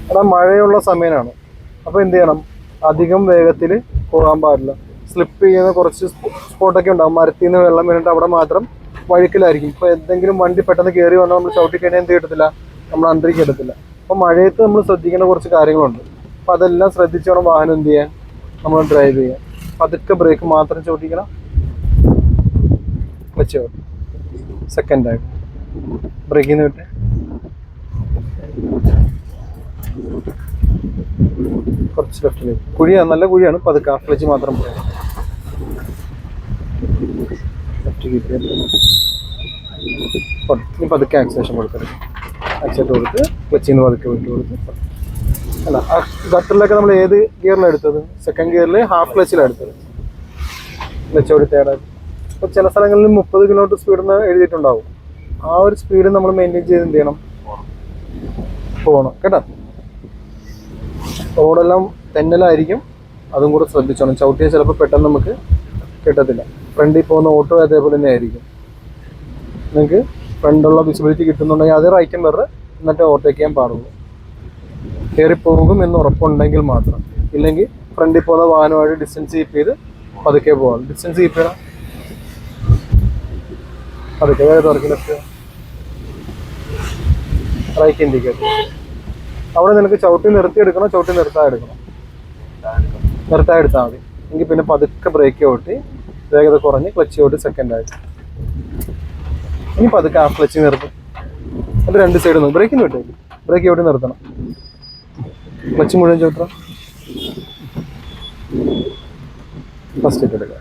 എടാ മഴയുള്ള സമയമാണ്. അപ്പോൾ എന്ത് ചെയ്യണം, അധികം വേഗത്തിൽ പോകാൻ പാടില്ല. സ്ലിപ്പ് ചെയ്യുന്ന കുറച്ച് സ്പോട്ടൊക്കെ ഉണ്ടാകും. മരത്തിൽ നിന്ന് വെള്ളം വീണിട്ട് അവിടെ മാത്രം വഴുക്കലായിരിക്കും. ഇപ്പോൾ എന്തെങ്കിലും വണ്ടി പെട്ടെന്ന് കയറി വന്നാൽ നമ്മൾ ചവിട്ടിക്കഴിഞ്ഞാൽ എന്ത് കിട്ടത്തില്ല, നമ്മൾ അന്തരീക്ഷം എടുത്തില്ല. അപ്പോൾ മഴയത്ത് നമ്മൾ ശ്രദ്ധിക്കേണ്ട കുറച്ച് കാര്യങ്ങളുണ്ട്. അപ്പോൾ അതെല്ലാം ശ്രദ്ധിച്ച് വേണം വാഹനം എന്ത് ചെയ്യാൻ, നമ്മൾ ഡ്രൈവ് ചെയ്യാൻ. പതുക്കെ ബ്രേക്ക് മാത്രം ചവിട്ടിക്കണം. വെച്ചോ സെക്കൻഡായിട്ട് ബ്രേക്കിൽ നിന്ന് വിട്ട് കുറച്ച് ലെഫ്റ്റിലേക്ക്. കുഴിയാണ്, നല്ല കുഴിയാണ്. പതുക്കെ ക്ലച്ച് മാത്രം പോയാൽ ലെഫ്റ്റ് കീപ്പ് ചെയ്ത് ഇനി പതുക്കെ ആക്സിലേഷൻ കൊടുക്കരുത്. ആക്സിലേറ്റർ കൊടുത്ത് ക്ലച്ചിൽ നിന്ന് പതുക്കെ വിട്ട് കൊടുത്ത് അല്ല. ആ ഗട്ടറിലൊക്കെ നമ്മൾ ഏത് ഗിയറിലാണ് എടുത്തത്? സെക്കൻഡ് ഗിയറിൽ ഹാഫ് ക്ലച്ചിലാണ് എടുത്തത്. ക്ലച്ച് ഓടി തേടാൻ. ഇപ്പോൾ ചില സ്ഥലങ്ങളിൽ 30 കിലോമീറ്റർ സ്പീഡെന്ന് എഴുതിയിട്ടുണ്ടാവും. ആ ഒരു സ്പീഡ് നമ്മൾ മെയിൻറ്റെയിൻ ചെയ്ത് എന്ത് ചെയ്യണം, പോകണം കേട്ടോ. റോഡെല്ലാം തെന്നലായിരിക്കും, അതും കൂടെ ശ്രദ്ധിച്ചോണം. ചവിട്ടിയാൽ ചിലപ്പോൾ പെട്ടെന്ന് നമുക്ക് കിട്ടത്തില്ല. ഫ്രണ്ടിൽ പോകുന്ന ഓട്ടോ അതേപോലെ തന്നെ ആയിരിക്കും. നിങ്ങൾക്ക് ഫ്രണ്ടുള്ള വിസിബിലിറ്റി കിട്ടുന്നുണ്ടെങ്കിൽ അത് റൈറ്റും വെറുതെ എന്നിട്ട് ഓവർടേക്ക് ചെയ്യാൻ പാടുള്ളൂ. കയറിപ്പോകും എന്ന് ഉറപ്പുണ്ടെങ്കിൽ മാത്രം. ഇല്ലെങ്കിൽ ഫ്രണ്ടിൽ പോകുന്ന വാഹനമായിട്ട് ഡിസ്റ്റൻസ് കീപ്പ് ചെയ്ത് പതുക്കെ പോകാം. ഡിസ്റ്റൻസ് കീപ്പ് ചെയ്യണം. പതുക്കെ വേറെ തുറക്കി ലെഫ്റ്റ് റൈറ്റ് ഇൻഡിക്കേറ്റർ. അവിടെ നിനക്ക് ചവിട്ടി നിർത്തി എടുക്കണോ ചവിട്ടി നിർത്താൻ എടുക്കണം? നിർത്താൻ എടുത്താൽ മതി. എങ്കിൽ പിന്നെ പതുക്കെ ബ്രേക്ക് ചവിട്ടി വേഗത കുറഞ്ഞ് ക്ലച്ച് ചവിട്ടി സെക്കൻഡായിട്ട്. ഇനി പതുക്കെ ആ ക്ലച്ച് നിർത്തും. അത് രണ്ട് സൈഡ് നോക്കും. ബ്രേക്കിന് വിട്ടേ, ബ്രേക്ക് ചവിട്ടി നിർത്തണം. ക്ലച്ച് മുഴുവൻ ചവിട്ടണം. ഫസ്റ്റ് ഇട്ട് എടുക്കുക.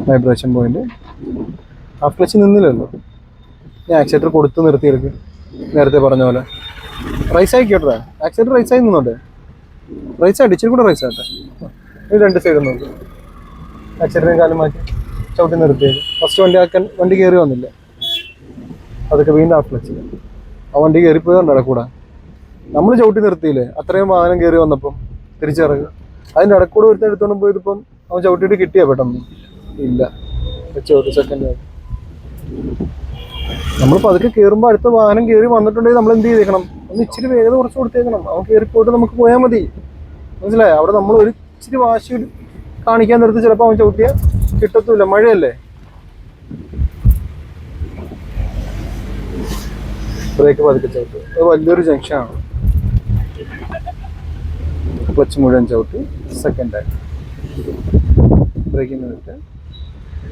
Vibration point. ഹാഫ് ക്ലച്ച് നിന്നില്ലല്ലോ. ഞാൻ ആക്സിലേറ്റർ കൊടുത്ത് നിർത്തിയെടുക്കുക. നേരത്തെ പറഞ്ഞ പോലെ റൈസ് ആയി കേട്ടോ. ആക്സിലേറ്റർ റൈസ് ആയി നിന്നോട്ടെ. റൈസ് ആയിട്ട് ഇച്ചിരി കൂടെ റൈസ് ആട്ടെ. ഇത് രണ്ട് സൈഡ് നോക്കും. ആക്സിലേറ്ററിന് കാലം മാറ്റി ചവിട്ടി നിർത്തിയത്. ഫസ്റ്റ് വണ്ടി കയറി വന്നില്ല. അതൊക്കെ വീണ്ടും ഹാഫ് ക്ലച്ച്. ആ വണ്ടി കയറിപ്പോയതുകൊണ്ട് ഇടക്കൂടെ നമ്മൾ ചവിട്ടി നിർത്തിയില്ലേ, അത്രയും വാഹനം കയറി വന്നപ്പം തിരിച്ചിറങ്ങുക. അതിൻ്റെ ഇടക്കൂടെ ഒരുത്തൻ എടുത്തോണ്ട് പോയതിപ്പം അവൻ ചവിട്ടിയിട്ട് കിട്ടിയാ പെട്ടെന്ന് ഇല്ല. ചവിട്ടി സെക്കൻഡ് നമ്മൾ പതുക്കെ കയറുമ്പോൾ അടുത്ത വാഹനം കയറി വന്നിട്ടുണ്ടെങ്കിൽ നമ്മൾ എന്ത് ചെയ്തേക്കണം, ഒന്ന് ഇച്ചിരി വേഗത കുറച്ച് കൊടുത്തേക്കണം. അവൻ കയറിപ്പോയിട്ട് നമുക്ക് പോയാൽ മതി. മനസ്സിലായോ? അവിടെ നമ്മൾ ഒരു ഇച്ചിരി വാശി കാണിക്കാൻ നിർത്തി ചിലപ്പോൾ അവൻ ചവിട്ടിയാൽ കിട്ടത്തുമില്ല. മഴയല്ലേ. ബ്രേക്ക് പതുക്കെ ചവിട്ടി. അത് വലിയൊരു ജംഗ്ഷനാണ്. ക്ലച്ച് മുഴുവൻ ചവിട്ടി സെക്കൻഡായി ബ്രേക്കിൽ നിന്നിട്ട്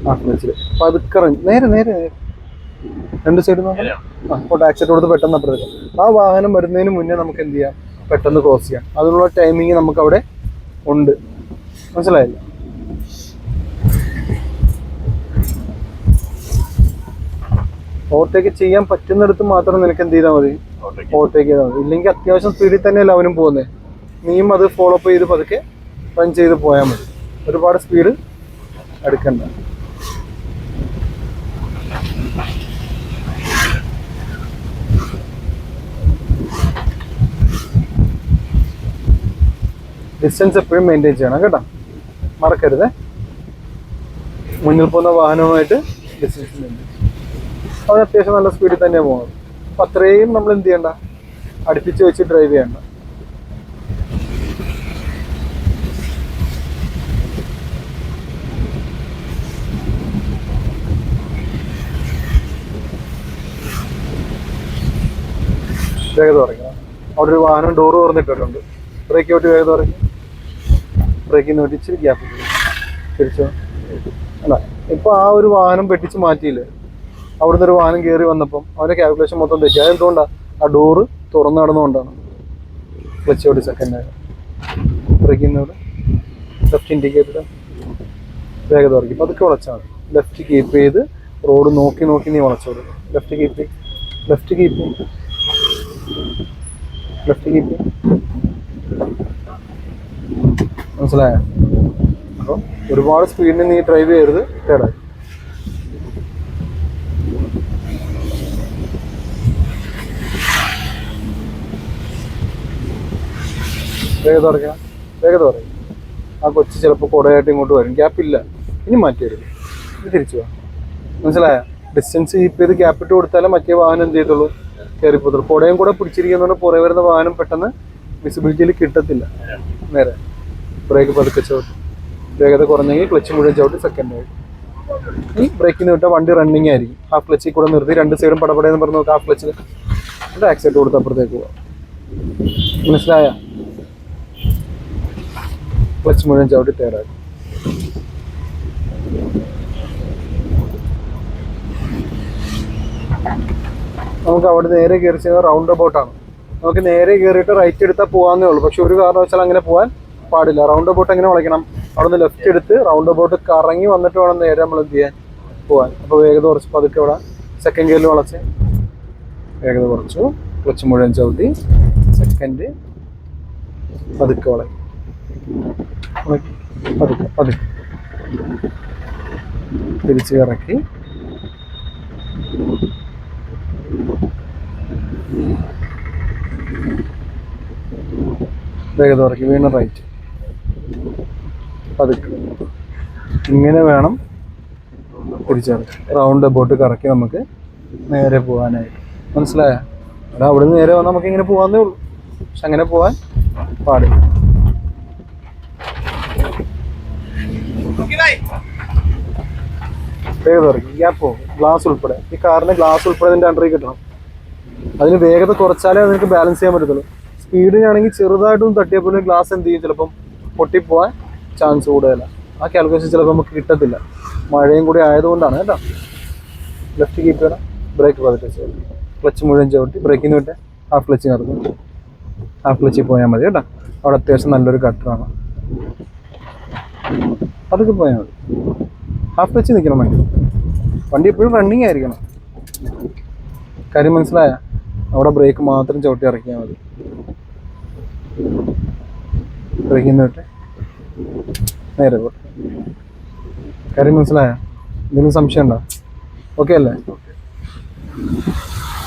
ആ ക്ലച്ചിൽ പതുക്കെ നേരെ നേരെ നേരെ രണ്ട് സൈഡ് നോക്കാം. അപ്പോൾ ആക്സിലേറ്റർ കൊടുത്ത് പെട്ടെന്ന് അപ്പുറത്തേക്ക്. ആ വാഹനം വരുന്നതിന് മുന്നേ നമുക്ക് എന്ത് ചെയ്യാം, പെട്ടെന്ന് ക്രോസ് ചെയ്യാം. അതിനുള്ള ടൈമിങ് നമുക്ക് അവിടെ ഉണ്ട്. മനസ്സിലായില്ല? ഓവർടേക്ക് ചെയ്യാൻ പറ്റുന്നിടത്ത് മാത്രം നിനക്ക് എന്ത് ചെയ്താൽ മതി, ഓവർടേക്ക് ചെയ്താൽ മതി. ഇല്ലെങ്കിൽ അത്യാവശ്യം സ്പീഡിൽ തന്നെയല്ല അവനും പോകുന്നത്. നീയും അത് ഫോളോ അപ്പ് ചെയ്ത് പതുക്കെ റൺ ചെയ്ത് പോയാൽ മതി. ഒരുപാട് സ്പീഡ് എടുക്കണ്ട. ഡിസ്റ്റൻസ് എപ്പോഴും മെയിൻറ്റെയിൻ ചെയ്യണം കേട്ടോ, മറക്കരുത്. മുന്നിൽ പോകുന്ന വാഹനവുമായിട്ട് ഡിസ്റ്റൻസ് മെയിൻറ്റെയിൻ. അത് അത്യാവശ്യം നല്ല സ്പീഡിൽ തന്നെയാണ് പോകുന്നത്. അപ്പം അത്രയും നമ്മൾ എന്ത് ചെയ്യണ്ട, അടുപ്പിച്ച് വെച്ച് ഡ്രൈവ് ചെയ്യണ്ട. വേഗത കുറയ്ക്കണം. അവിടെ ഒരു വാഹനം ഡോറ് തുറന്നിട്ടിട്ടുണ്ട്. ബ്രേക്ക് ഔട്ട് വേഗത കുറയ്ക്കും. ബ്രേക്കിൽ നിന്ന് വിട്ട് ഇച്ചിരി ഗ്യാപ്പ് തിരിച്ചോ. അല്ല, ഇപ്പോൾ ആ ഒരു വാഹനം പെട്ടിച്ച് മാറ്റിയില്ലേ, അവിടുന്ന് ഒരു വാഹനം കയറി വന്നപ്പം അവൻ്റെ കാൽക്കുലേഷൻ മൊത്തം തെറ്റി. അതെന്തുകൊണ്ടാണ്? ആ ഡോറ് തുറന്നു നടന്നുകൊണ്ടാണ്. ക്ലച്ച് ഔട്ട് സെക്കൻഡായി ബ്രേക്കിൽ നിന്ന് ലെഫ്റ്റ് ഇൻഡിക്കേറ്റർ വേഗത കുറയ്ക്കും. പതുക്കെ വളച്ചാൽ മതി. ലെഫ്റ്റ് കീപ്പ് ചെയ്ത് റോഡ് നോക്കി നോക്കി നീ വളച്ചോളൂ. ലെഫ്റ്റ് കീപ്പ് ചെയ്യും, ലെഫ്റ്റ് കീപ്പ് ചെയ്യും, ലെഫ്റ്റ് കീപ്പ് ചെയ്യും. മനസ്സിലായോ? അപ്പം ഒരുപാട് സ്പീഡിന് നീ ഡ്രൈവ് ചെയ്യരുത്. കേടായി. വേഗത കുറയ്ക്കണം. വേഗത കുറയും. ആ കൊച്ചു ചിലപ്പോൾ കുടയായിട്ട് ഇങ്ങോട്ട് വരും. ഗ്യാപ്പില്ല, ഇനി മാറ്റിയരുത്. ഇനി തിരിച്ചു പോകാം. മനസ്സിലായ? ഡിസ്റ്റൻസ് കീപ്പ് ചെയ്ത് ഗ്യാപ്പിട്ട് കൊടുത്താലേ മറ്റേ വാഹനം എന്ത് ചെയ്യത്തുള്ളൂ, കയറിപ്പോത്തുള്ളൂ. കുടയും കൂടെ പിടിച്ചിരിക്കുന്നതുകൊണ്ട് പുറകെ വരുന്ന വാഹനം പെട്ടെന്ന് വിസിബിലിറ്റിയിൽ കിട്ടത്തില്ല. നേരെ ബ്രേക്ക് പതുക്കെ ചവിട്ടി, വേഗത കുറഞ്ഞെങ്കിൽ ക്ലച്ച് മുഴുവൻ ചവിട്ടി സെക്കൻഡ് ആയി. ഈ ബ്രേക്കിന് വിട്ടാൽ വണ്ടി റണ്ണിങ് ആയിരിക്കും. ഹാഫ് ക്ലച്ചിൽ കൂടെ നിർത്തി രണ്ട് സൈഡും പടപടയെന്ന് പറഞ്ഞ് നോക്കുക. ഹാഫ് ക്ലച്ചിൽ എന്നിട്ട് ആക്സിലേറ്റർ കൊടുത്ത് അപ്പുറത്തേക്ക് പോവാം. മനസ്സിലായ? ക്ലച്ച് മുഴുവൻ ചവിട്ടി തയ്യാറാക്കും. നമുക്ക് അവിടെ നേരെ കയറി ചെയ്യുന്നത് റൗണ്ട് അബൌട്ടാണ്. നമുക്ക് നേരെ കയറിയിട്ട് റൈറ്റ് എടുത്താൽ പോകാന്നേ ഉള്ളൂ. പക്ഷെ ഒരു കാരണവശാൽ അങ്ങനെ പോകാൻ പാടില്ല. റൗണ്ട് അബൌട്ട് എങ്ങനെ വളയ്ക്കണം? അവിടെ നിന്ന് ലെഫ്റ്റ് എടുത്ത് റൗണ്ട് അബൌട്ട് കറങ്ങി വന്നിട്ട് വേണം നേരെ നമ്മൾ എന്ത് ചെയ്യാൻ പോകാൻ. അപ്പോൾ വേഗത കുറച്ച് പതുക്കെ ഇവിടെ സെക്കൻഡ് ഗിയറിൽ വളച്ച് വേഗത കുറച്ചു, ക്ലച്ച് മുഴുവൻ ചവിട്ടി സെക്കൻഡ് പതുക്കെ വളയും. പതുക്കെ പതുക്കെ തിരിച്ച് ഇറക്കി വേഗത ഇറക്കി വീണ്ടും റൈറ്റ് പതുക്കെ. ഇങ്ങനെ വേണം തിരിച്ചിറക്കി റൗണ്ട് അബൌട്ട് കറക്കി നമുക്ക് നേരെ പോകാനായിട്ട്. മനസ്സിലായോ? അവിടെ അവിടെ നിന്ന് നേരെ വന്നാൽ നമുക്ക് ഇങ്ങനെ പോകാന്നേ ഉള്ളൂ. പക്ഷെ അങ്ങനെ പോകാൻ പാടില്ല. വേഗത ഇറക്കി ഗ്യാപ്പോ ഗ്ലാസ് ഉൾപ്പെടെ, ഈ കാറിന് ഗ്ലാസ് ഉൾപ്പെടെ ഇതിൻ്റെ അണ്ടറിൽ കിട്ടണം. അതിന് വേഗത കുറച്ചാലേ അതിനൊക്കെ ബാലൻസ് ചെയ്യാൻ പറ്റത്തുള്ളൂ. സ്പീഡിനാണെങ്കിൽ ചെറുതായിട്ടൊന്നും തട്ടിയാൽ പോലും ഗ്ലാസ് എന്ത് ചെയ്യും, ചിലപ്പം പൊട്ടിപ്പോവാൻ ചാൻസ് കൂടുതലാണ്. ആ കാൽക്കുലേഷൻ ചിലപ്പോൾ നമുക്ക് കിട്ടത്തില്ല. മഴയും കൂടി ആയതുകൊണ്ടാണ് കേട്ടോ. ലെഫ്റ്റ് കീപ്പ് ചെയ്യണം, ബ്രേക്ക് പതുക്കെ ചെയ്യണം, ക്ലച്ച് മുഴുവൻ ചവിട്ടി ബ്രേക്കിന് വിട്ട് ഹാഫ് ക്ലച്ച് നടക്കും. ഹാഫ് ക്ലച്ചിൽ പോയാൽ മതി കേട്ടോ. അവിടെ അത്യാവശ്യം നല്ലൊരു കട്ടറാണ്, അതൊക്കെ പോയാൽ മതി. ഹാഫ് ക്ലച്ച് നിൽക്കണം വണ്ടി. വണ്ടി എപ്പോഴും റണ്ണിങ് ആയിരിക്കണം. കാര്യം മനസ്സിലായ? അവിടെ ബ്രേക്ക് മാത്രം ചവിട്ടി ഇറക്കിയാൽ മതി. ബ്രേക്കിൽ വിട്ട് നേരെ പോട്ടെ. കാര്യം മനസ്സിലായ? എന്തെങ്കിലും സംശയം ഉണ്ടോ? ഓക്കെ അല്ലേ?